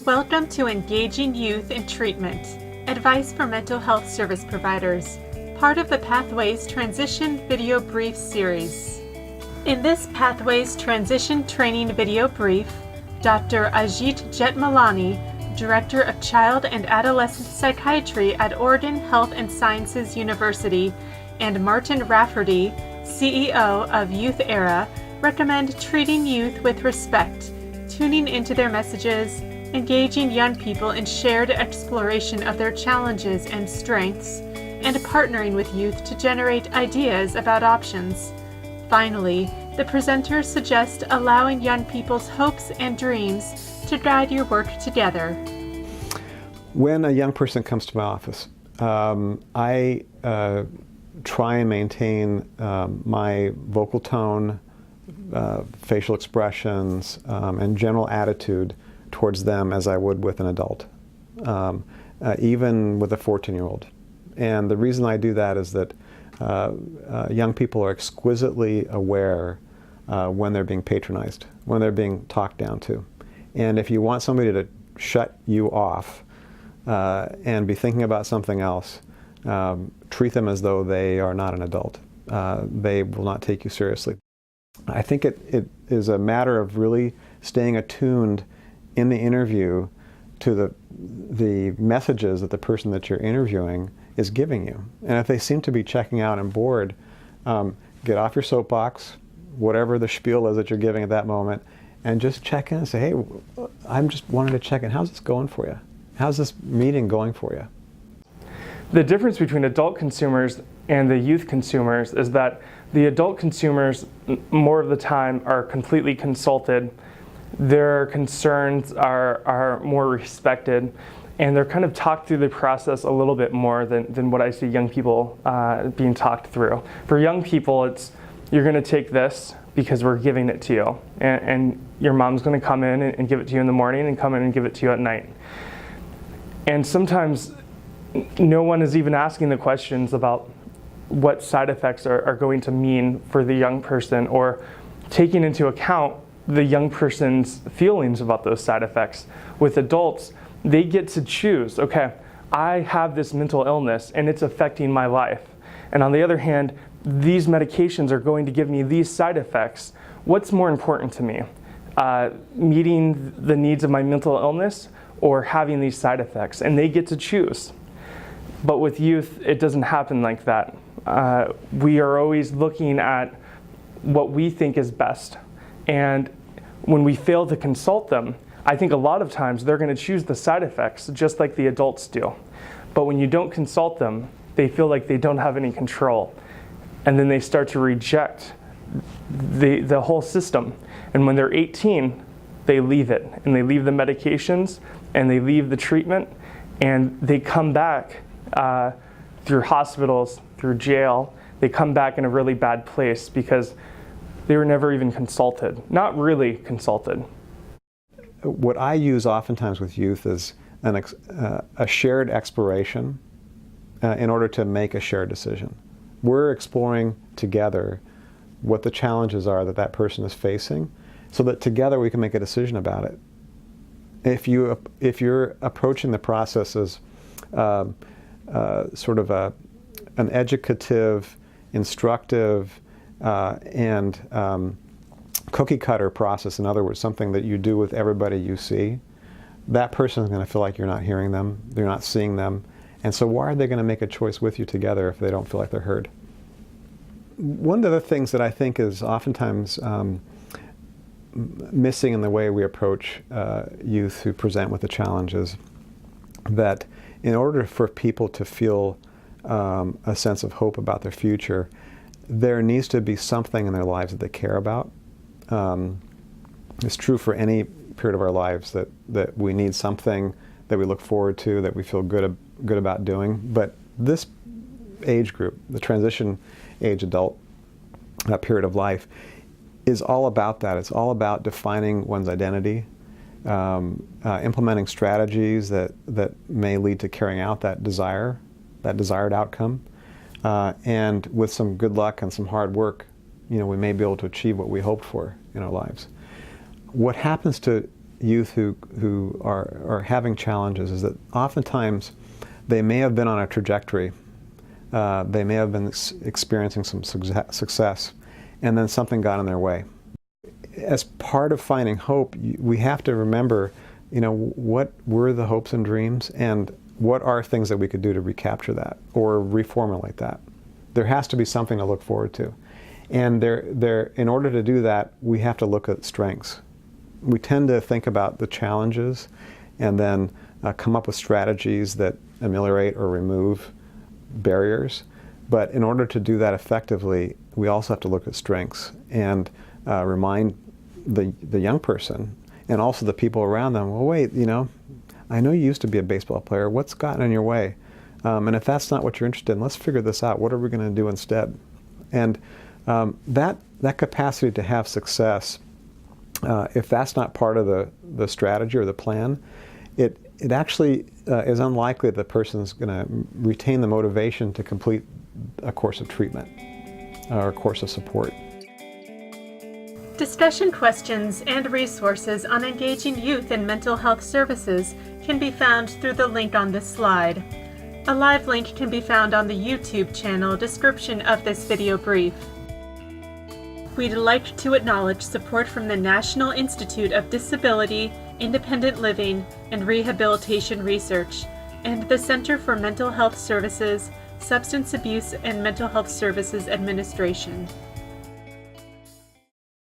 Welcome to Engaging Youth in Treatment, advice for mental health service providers, part of the Pathways Transition Video Brief series. In this Pathways Transition Training Video Brief, Dr. Ajit Jetmalani, Director of Child and Adolescent Psychiatry at Oregon Health and Sciences University, and Martin Rafferty, CEO of Youth Era, recommend treating youth with respect, tuning into their messages, engaging young people in shared exploration of their challenges and strengths, and partnering with youth to generate ideas about options. Finally, the presenters suggest allowing young people's hopes and dreams to guide your work together. When a young person comes to my office, I try and maintain my vocal tone, facial expressions, and general attitude towards them as I would with an adult, even with a 14-year-old. And the reason I do that is that young people are exquisitely aware when they're being patronized, when they're being talked down to. And if you want somebody to shut you off and be thinking about something else, treat them as though they are not an adult. They will not take you seriously. I think it is a matter of really staying attuned in the interview to the messages that the person that you're interviewing is giving you. And if they seem to be checking out and bored, get off your soapbox, whatever the spiel is that you're giving at that moment, and just check in and say, hey, I'm just wanting to check in. How's this going for you? How's this meeting going for you? The difference between adult consumers and the youth consumers is that the adult consumers, more of the time, are completely consulted. Their concerns are more respected, and they're kind of talked through the process a little bit more than what I see young people being talked through. For young people, it's, you're going to take this because we're giving it to you, and your mom's going to come in and give it to you in the morning and come in and give it to you at night. And sometimes no one is even asking the questions about what side effects are going to mean for the young person, or taking into account the young person's feelings about those side effects. With adults, they get to choose, okay, I have this mental illness and it's affecting my life. And on the other hand, these medications are going to give me these side effects. What's more important to me? Meeting the needs of my mental illness or having these side effects? And they get to choose. But with youth, it doesn't happen like that. We are always looking at what we think is best. And when we fail to consult them, I think a lot of times they're going to choose the side effects just like the adults do. But when you don't consult them, they feel like they don't have any control. And then they start to reject the whole system. And when they're 18, they leave it. And they leave the medications, and they leave the treatment, and they come back through hospitals, through jail. They come back in a really bad place because they were never even consulted, not really consulted. What I use oftentimes with youth is a shared exploration in order to make a shared decision. We're exploring together what the challenges are that that person is facing, so that together we can make a decision about it. If you're approaching the process as sort of an educative, instructive, and cookie cutter process, in other words, something that you do with everybody you see, that person is going to feel like you're not hearing them, they're not seeing them, and so why are they going to make a choice with you together if they don't feel like they're heard? One of the things that I think is oftentimes missing in the way we approach youth who present with the challenge is that in order for people to feel a sense of hope about their future, there needs to be something in their lives that they care about. It's true for any period of our lives that we need something that we look forward to, that we feel good about doing. But this age group, the transition age adult period of life, is all about that. It's all about defining one's identity, implementing strategies that may lead to carrying out that desired outcome. And with some good luck and some hard work, we may be able to achieve what we hoped for in our lives. What happens to youth who are having challenges is that oftentimes they may have been on a trajectory. They may have been experiencing some success, and then something got in their way. As part of finding hope, we have to remember, what were the hopes and dreams, and what are things that we could do to recapture that or reformulate that. There has to be something to look forward to. And in order to do that, we have to look at strengths. We tend to think about the challenges and then come up with strategies that ameliorate or remove barriers. But in order to do that effectively, we also have to look at strengths and remind the young person and also the people around them, well, wait, I know you used to be a baseball player. What's gotten in your way? And if that's not what you're interested in, let's figure this out. What are we going to do instead? And that capacity to have success, if that's not part of the strategy or the plan, it actually is unlikely that the person is going to retain the motivation to complete a course of treatment or a course of support. Discussion questions and resources on engaging youth in mental health services can be found through the link on this slide. A live link can be found on the YouTube channel description of this video brief. We'd like to acknowledge support from the National Institute of Disability, Independent Living, and Rehabilitation Research, and the Center for Mental Health Services, Substance Abuse and Mental Health Services Administration.